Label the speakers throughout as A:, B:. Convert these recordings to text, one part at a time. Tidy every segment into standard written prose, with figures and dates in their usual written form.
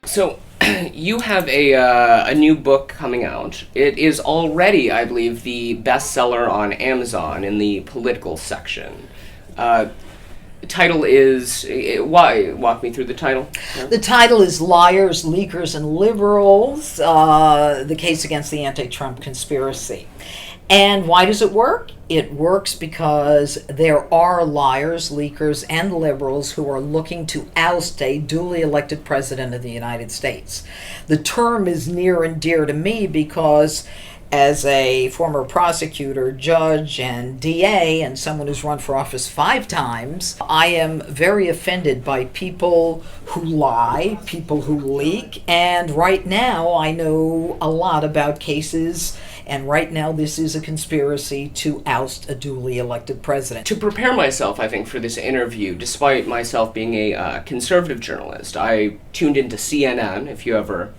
A: So you have a new book coming out. It is already, I believe, the bestseller on Amazon in the political section. Uh, Title is why walk me through the title. Yeah.
B: The title is Liars, Leakers, and Liberals, the case against the anti-Trump conspiracy. And why does it work? It works because there are liars, leakers, and liberals who are looking to oust a duly elected president of the United States. The term is near and dear to me because as a former prosecutor, judge, and DA, and someone who's run for office 5 times, I am very offended by people who lie, people who leak, and right now I know a lot about cases, and right now this is a conspiracy to oust a duly elected president.
A: To prepare myself, I think, for this interview, despite myself being a conservative journalist, I tuned into CNN, if you ever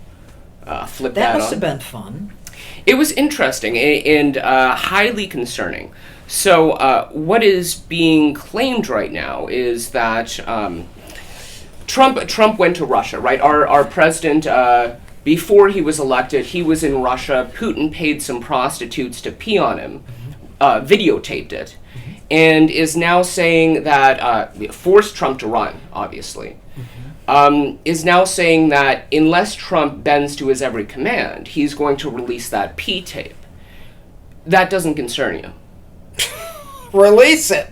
A: flipped that on.
B: That must have been fun.
A: It was interesting and highly concerning. So what is being claimed right now is that Trump went to Russia, right? Our president, before he was elected, he was in Russia. Putin paid some prostitutes to pee on him, videotaped it, and is now saying that, forced Trump to run, obviously. Is now saying that unless Trump bends to his every command, he's going to release that P tape. That doesn't concern you.
B: Release it.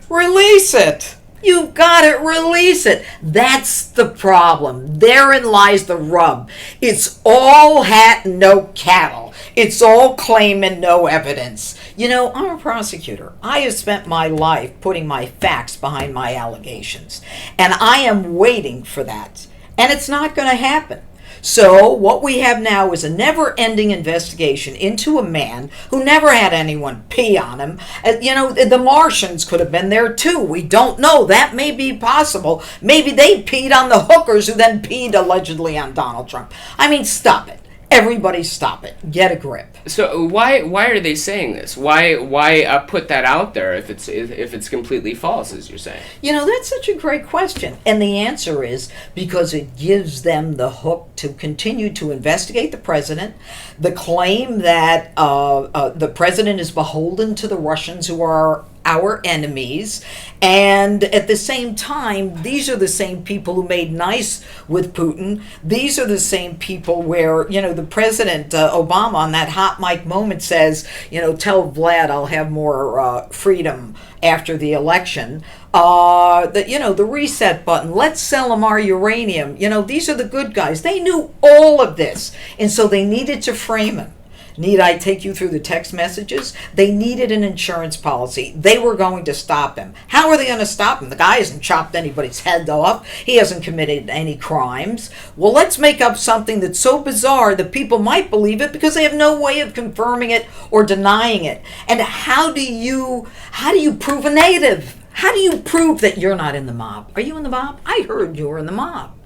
B: Release it. You've got it. Release it. That's the problem. Therein lies the rub. It's all hat and no cattle. It's all claim and no evidence. You know, I'm a prosecutor. I have spent my life putting my facts behind my allegations. And I am waiting for that. And it's not going to happen. So what we have now is a never-ending investigation into a man who never had anyone pee on him. You know, the Martians could have been there too. We don't know. That may be possible. Maybe they peed on the hookers who then peed allegedly on Donald Trump. I mean, stop it. Everybody stop it. Get a grip.
A: So why are they saying this? Why put that out there if it's completely false, as you're saying?
B: You know, that's such a great question. And the answer is because it gives them the hook to continue to investigate the president, the claim that the president is beholden to the Russians who are our enemies, and at the same time, these are the same people who made nice with Putin. These are the same people where, you know, the president, Obama, on that hot mic moment says, you know, tell Vlad I'll have more freedom after the election. That, you know, the reset button, let's sell them our uranium. You know, these are the good guys. They knew all of this, and so they needed to frame him. Need I take you through the text messages? They needed an insurance policy. They were going to stop him. How are they going to stop him? The guy hasn't chopped anybody's head off. He hasn't committed any crimes. Well, let's make up something that's so bizarre that people might believe it because they have no way of confirming it or denying it. And how do you prove a negative? How do you prove that you're not in the mob? Are you in the mob? I heard you were in the mob.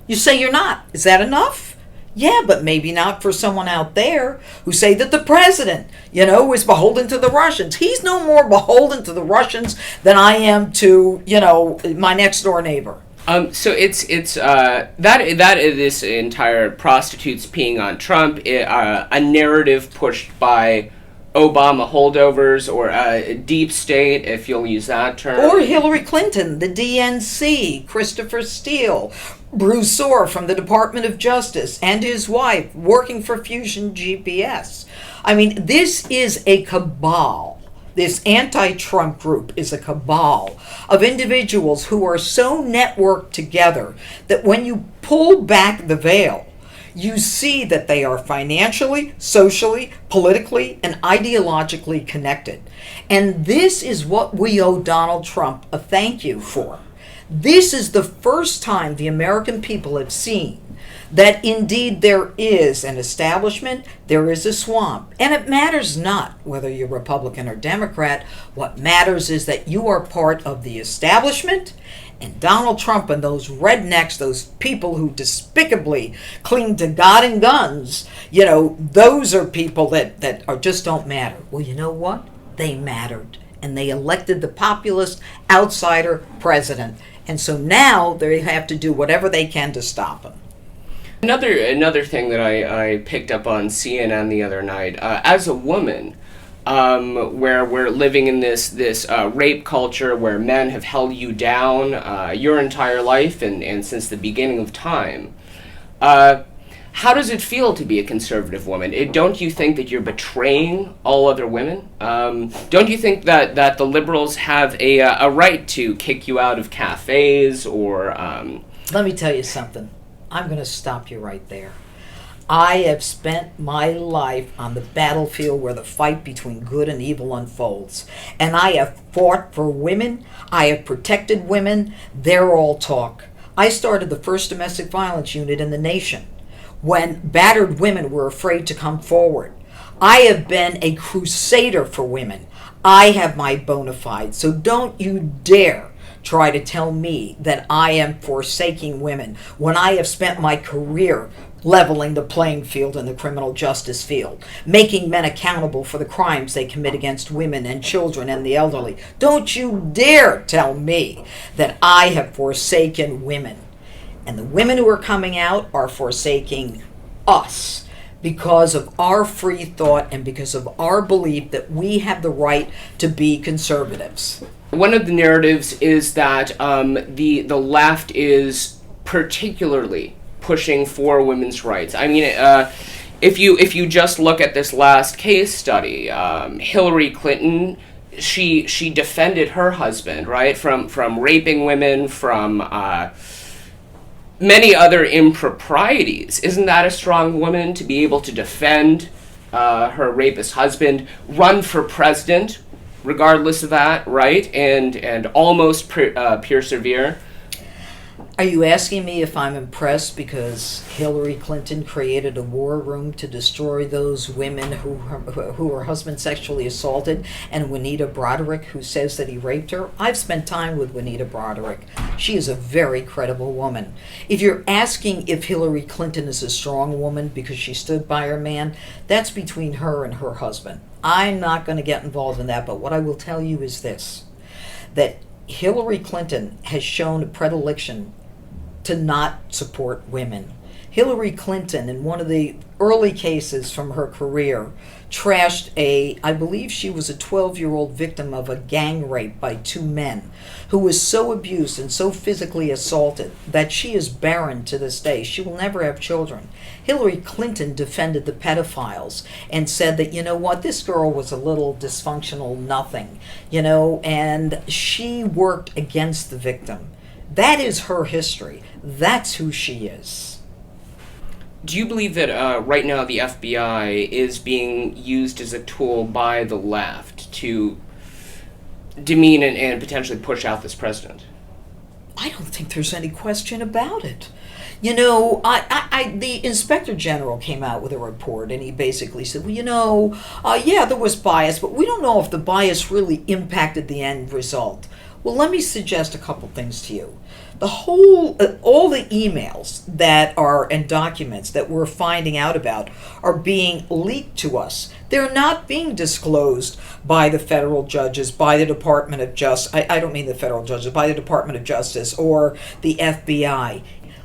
B: You say you're not. Is that enough? Yeah, but maybe not for someone out there who say that the president, you know, is beholden to the Russians. He's no more beholden to the Russians than I am to, you know, my next door neighbor.
A: So it's this entire prostitutes peeing on Trump, a narrative pushed by Obama holdovers or deep state, if you'll use that term.
B: Or Hillary Clinton, the DNC, Christopher Steele, Bruce Orr from the Department of Justice, and his wife working for Fusion GPS. I mean, this is a cabal. This anti-Trump group is a cabal of individuals who are so networked together that when you pull back the veil, you see that they are financially, socially, politically, and ideologically connected. And this is what we owe Donald Trump a thank you for. This is the first time the American people have seen that indeed there is an establishment, there is a swamp. And it matters not whether you're Republican or Democrat. What matters is that you are part of the establishment. And Donald Trump and those rednecks, those people who despicably cling to God and guns, you know, those are people that are just don't matter. Well, you know what? They mattered. And they elected the populist outsider president. And so now they have to do whatever they can to stop him.
A: Another thing that I picked up on CNN the other night, as a woman, where we're living in this rape culture where men have held you down your entire life and since the beginning of time. How does it feel to be a conservative woman? Don't you think that you're betraying all other women? Don't you think that the liberals have a right to kick you out of cafes or...
B: Let me tell you something. I'm going to stop you right there. I have spent my life on the battlefield where the fight between good and evil unfolds. And I have fought for women. I have protected women. They're all talk. I started the first domestic violence unit in the nation when battered women were afraid to come forward. I have been a crusader for women. I have my bona fides. So don't you dare try to tell me that I am forsaking women when I have spent my career leveling the playing field in the criminal justice field, making men accountable for the crimes they commit against women and children and the elderly. Don't you dare tell me that I have forsaken women. And the women who are coming out are forsaking us because of our free thought and because of our belief that we have the right to be conservatives.
A: One of the narratives is that the left is particularly pushing for women's rights. I mean, if you just look at this last case study, Hillary Clinton, she defended her husband, right, from raping women, from many other improprieties. Isn't that a strong woman to be able to defend her rapist husband, run for president, regardless of that, right, and almost persevere?
B: Are you asking me if I'm impressed because Hillary Clinton created a war room to destroy those women who her husband sexually assaulted, and Juanita Broderick, who says that he raped her? I've spent time with Juanita Broderick. She is a very credible woman. If you're asking if Hillary Clinton is a strong woman because she stood by her man, that's between her and her husband. I'm not going to get involved in that, but what I will tell you is this, that Hillary Clinton has shown a predilection to not support women. Hillary Clinton, in one of the early cases from her career, trashed I believe she was a 12-year-old victim of a gang rape by two men who was so abused and so physically assaulted that she is barren to this day. She will never have children. Hillary Clinton defended the pedophiles and said that, you know what, this girl was a little dysfunctional nothing, and she worked against the victim. That is her history. That's who she is.
A: Do you believe that right now the FBI is being used as a tool by the left to demean and potentially push out this president?
B: I don't think there's any question about it. The Inspector General came out with a report, and he basically said, yeah, there was bias, but we don't know if the bias really impacted the end result. Well, let me suggest a couple things to you. All the emails that are and documents that we're finding out about are being leaked to us. They're not being disclosed by the federal judges, by the Department of Justice. I don't mean the federal judges, by the Department of Justice or the FBI.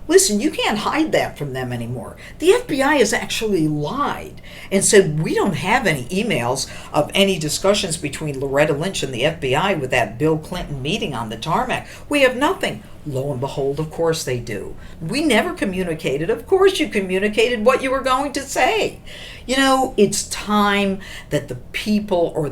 B: Listen, you can't hide that from them anymore. The FBI has actually lied and said we don't have any emails of any discussions between Loretta Lynch and the FBI with that Bill Clinton meeting on the tarmac. We have nothing. Lo and behold, of course they do. We never communicated. Of course you communicated what you were going to say. It's time that the people,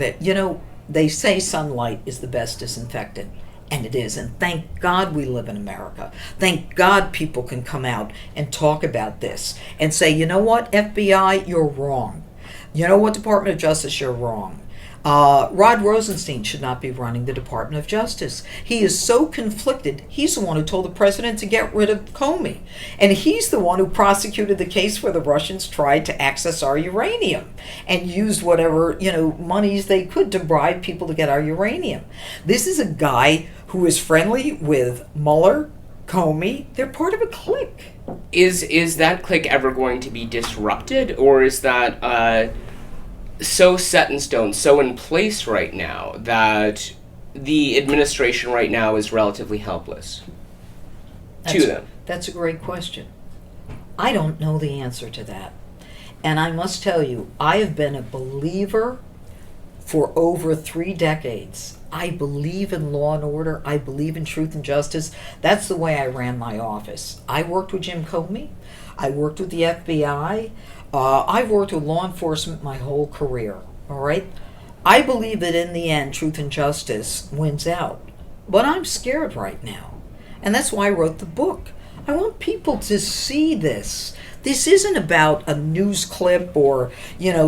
B: they say sunlight is the best disinfectant. And it is. And thank God we live in America. Thank God people can come out and talk about this and say, you know what, FBI, you're wrong. You know what, Department of Justice, you're wrong. Rod Rosenstein should not be running the Department of Justice. He is so conflicted. He's the one who told the president to get rid of Comey. And he's the one who prosecuted the case where the Russians tried to access our uranium and used whatever, monies they could to bribe people to get our uranium. This is a guy who is friendly with Mueller, Comey. They're part of a clique.
A: Is that clique ever going to be disrupted, or is that so set in stone, so in place right now that the administration right now is relatively helpless to them?
B: That's a great question. I don't know the answer to that. And I must tell you, I have been a believer for over 3 decades. I believe in law and order. I believe in truth and justice. That's the way I ran my office. I worked with Jim Comey. I worked with the FBI. I've worked with law enforcement my whole career. All right? I believe that in the end, truth and justice wins out. But I'm scared right now. And that's why I wrote the book. I want people to see this. This isn't about a news clip or,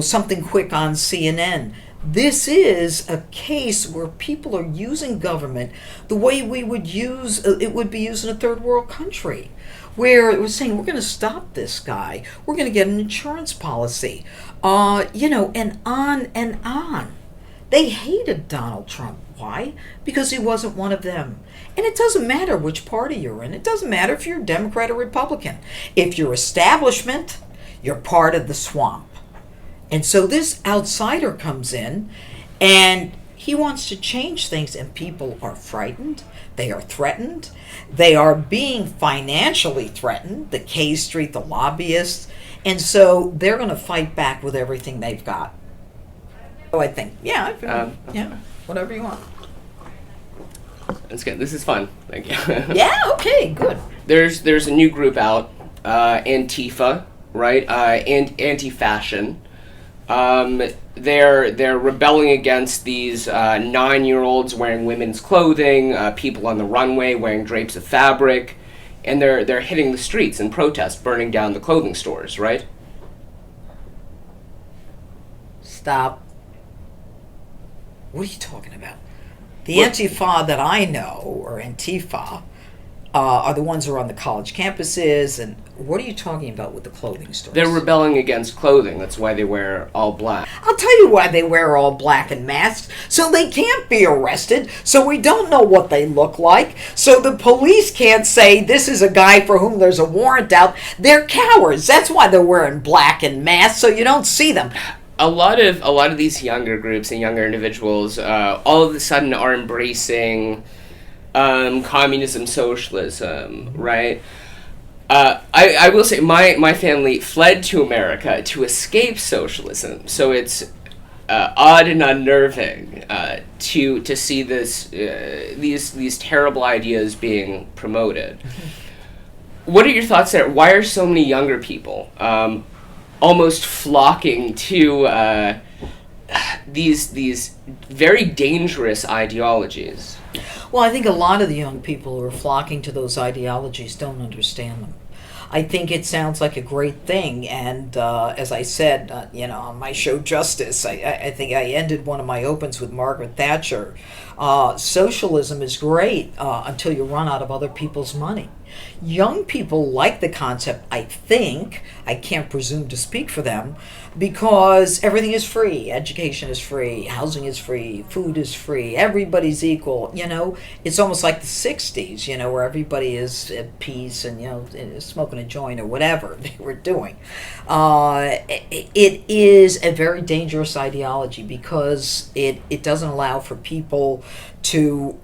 B: something quick on CNN. This is a case where people are using government the way we would use it would be used in a third world country, where it was saying, we're going to stop this guy, we're going to get an insurance policy, and on and on. They hated Donald Trump. Why? Because he wasn't one of them. And it doesn't matter which party you're in. It doesn't matter if you're Democrat or Republican. If you're establishment, you're part of the swamp. And so this outsider comes in and he wants to change things, and people are frightened. They are threatened. They are being financially threatened, the K Street, the lobbyists. And so they're going to fight back with everything they've got. So I think, whatever you want.
A: That's good. This is fun. Thank you.
B: Yeah, okay, good.
A: There's a new group out, ANTIFA, right? Anti-fashion. They're rebelling against these 9-year-olds wearing women's clothing, people on the runway wearing drapes of fabric, and they're hitting the streets in protest, burning down the clothing stores, right?
B: Stop. What are you talking about? The Antifa that I know, or Antifa, are the ones who are on the college campuses. And what are you talking about with the clothing stores?
A: They're rebelling against clothing. That's why they wear all black.
B: I'll tell you why they wear all black and masks. So they can't be arrested. So we don't know what they look like. So the police can't say this is a guy for whom there's a warrant out. They're cowards. That's why they're wearing black and masks, so you don't see them.
A: A lot of these younger groups and younger individuals all of a sudden are embracing communism, socialism, right? I will say my family fled to America to escape socialism, so it's odd and unnerving to see these terrible ideas being promoted. What are your thoughts there? Why are so many younger people almost flocking to these very dangerous ideologies?
B: Well, I think a lot of the young people who are flocking to those ideologies don't understand them. I think it sounds like a great thing, and as I said, on my show Justice, I think I ended one of my opens with Margaret Thatcher. Socialism is great until you run out of other people's money. Young people like the concept, I think. I can't presume to speak for them, because everything is free. Education is free, housing is free, food is free, everybody's equal. It's almost like the 60s, where everybody is at peace and, smoking a joint or whatever they were doing. It is a very dangerous ideology because it doesn't allow for people to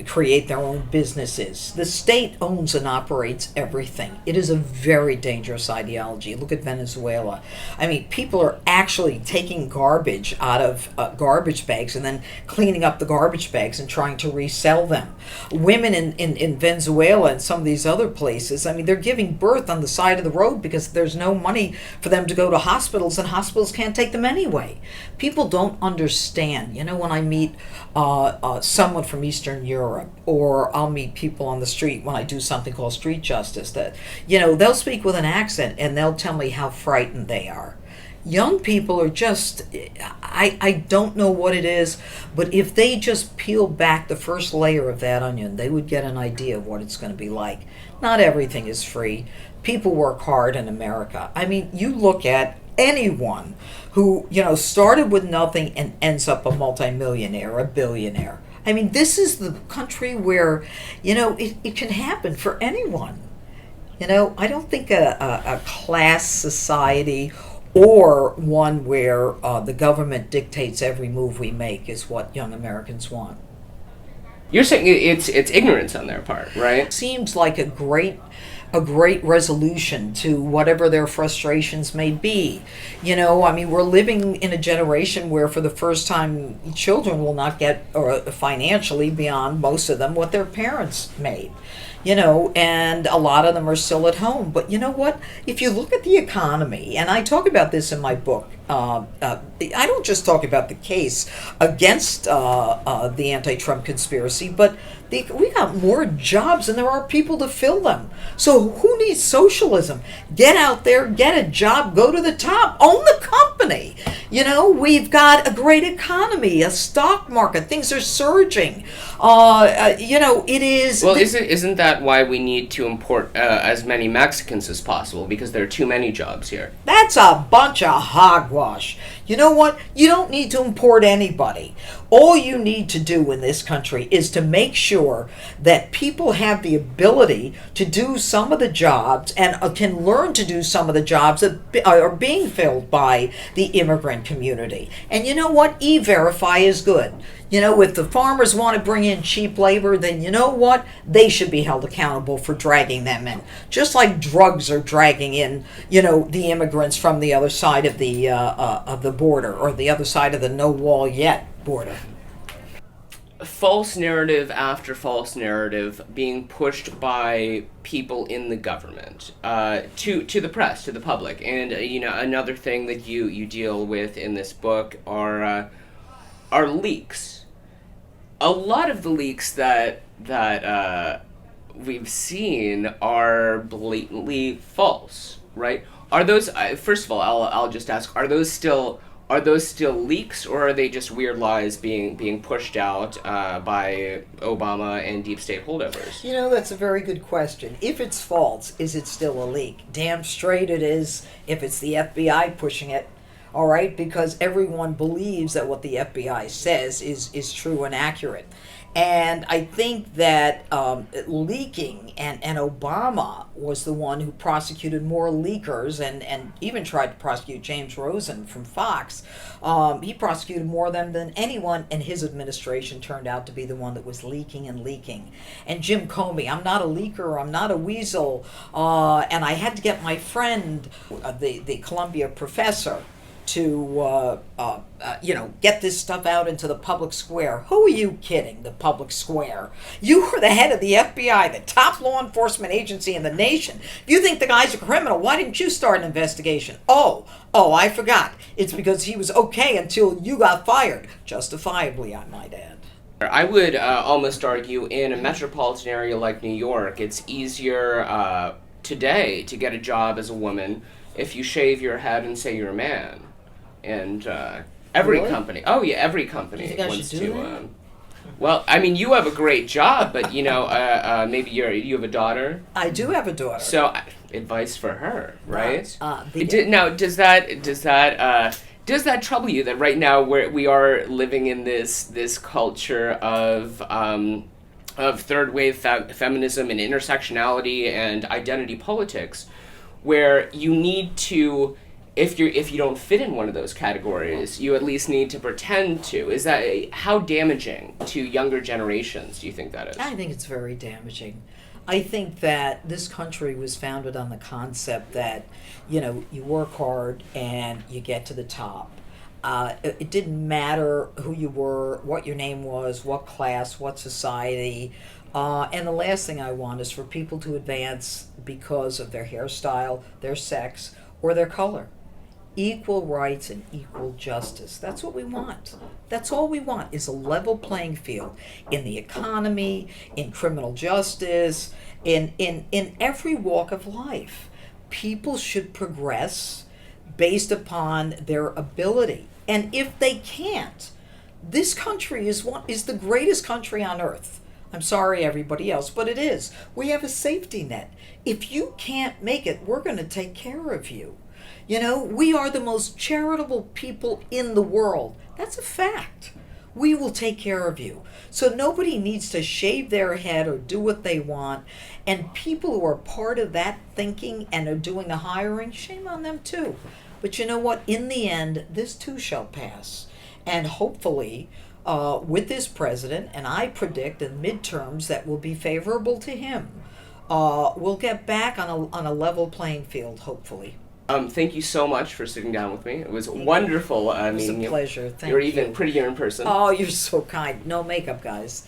B: create their own businesses. The state owns and operates everything. It is a very dangerous ideology. Look at Venezuela. I mean, people are actually taking garbage out of garbage bags and then cleaning up the garbage bags and trying to resell them. Women in Venezuela and some of these other places, I mean, they're giving birth on the side of the road because there's no money for them to go to hospitals, and hospitals can't take them anyway. People don't understand. When I meet someone from Eastern Europe, or I'll meet people on the street when I do something called street justice, that they'll speak with an accent and they'll tell me how frightened they are. Young people are just, I don't know what it is, but if they just peel back the first layer of that onion, they would get an idea of what it's going to be like. Not everything is free. People work hard in America. I mean, you look at anyone who started with nothing and ends up a multimillionaire, a billionaire. I mean, this is the country where it can happen for anyone. I don't think a class society or one where the government dictates every move we make is what young Americans want.
A: You're saying it's ignorance on their part, right?
B: Seems like a great a great resolution to whatever their frustrations may be. I mean, we're living in a generation where for the first time children will not get or financially beyond most of them what their parents made. And a lot of them are still at home. But you know what? If you look at the economy, and I talk about this in my book, I don't just talk about the case against the anti-Trump conspiracy, but we got more jobs than there are people to fill them. So who needs socialism? Get out there, get a job, go to the top, own the company. We've got a great economy, a stock market, things are surging. It is.
A: Well, isn't that why we need to import as many Mexicans as possible? Because there are too many jobs here.
B: That's a bunch of hogwash. You know what? You don't need to import anybody. All you need to do in this country is to make sure that people have the ability to do some of the jobs and can learn to do some of the jobs that are being filled by the immigrant community. And you know what? E-Verify is good. If the farmers want to bring in cheap labor, then you know what? They should be held accountable for dragging them in. Just like drugs are dragging in, the immigrants from the other side of the border, or the other side of the no wall yet border.
A: False narrative after false narrative being pushed by people in the government to the press, to the public. And another thing that you deal with in this book are leaks. A lot of the leaks that we've seen are blatantly false, right? Are those first of all, I'll just ask, are those still leaks, or are they just weird lies being pushed out by Obama and deep state holdovers?
B: That's a very good question. If it's false, is it still a leak? Damn straight it is if it's the FBI pushing it. All right, because everyone believes that what the FBI says is true and accurate. And I think that leaking, and Obama was the one who prosecuted more leakers and even tried to prosecute James Rosen from Fox. He prosecuted more of them than anyone, and his administration turned out to be the one that was leaking. And Jim Comey, I'm not a leaker, I'm not a weasel, and I had to get my friend, the Columbia professor, to get this stuff out into the public square. Who are you kidding, the public square? You were the head of the FBI, the top law enforcement agency in the nation. If you think the guy's a criminal, why didn't you start an investigation? Oh, I forgot. It's because he was okay until you got fired. Justifiably, I might add.
A: I would almost argue in a metropolitan area like New York, it's easier today to get a job as a woman if you shave your head and say you're a man. And every
B: Really?
A: company, every company
B: You think I
A: wants
B: should do
A: to.
B: that?
A: Well, I mean, you have a great job, but maybe you have a daughter.
B: I do have a daughter.
A: So advice for her, right?
B: Now,
A: Does that trouble you that right now we are living in this culture of third wave feminism and intersectionality and identity politics, where you need to, if you don't fit in one of those categories, you at least need to pretend to. Is that how damaging to younger generations do you think that is?
B: I think it's very damaging. I think that this country was founded on the concept that, you work hard and you get to the top. It didn't matter who you were, what your name was, what class, what society. And the last thing I want is for people to advance because of their hairstyle, their sex, or their color. Equal rights and equal justice. That's what we want. That's all we want, is a level playing field in the economy, in criminal justice, in every walk of life. People should progress based upon their ability. And if they can't, this country is the greatest country on earth. I'm sorry, everybody else, but it is. We have a safety net. If you can't make it, we're going to take care of you. We are the most charitable people in the world. That's a fact. We will take care of you. So nobody needs to shave their head or do what they want. And people who are part of that thinking and are doing the hiring, shame on them too. But you know what? In the end, this too shall pass. And hopefully, with this president, and I predict in midterms that will be favorable to him, we'll get back on a level playing field, hopefully.
A: Thank you so much for sitting down with me. It was wonderful
B: It was a pleasure. Thank
A: You're
B: you.
A: even prettier in person.
B: Oh, you're so kind. No makeup, guys.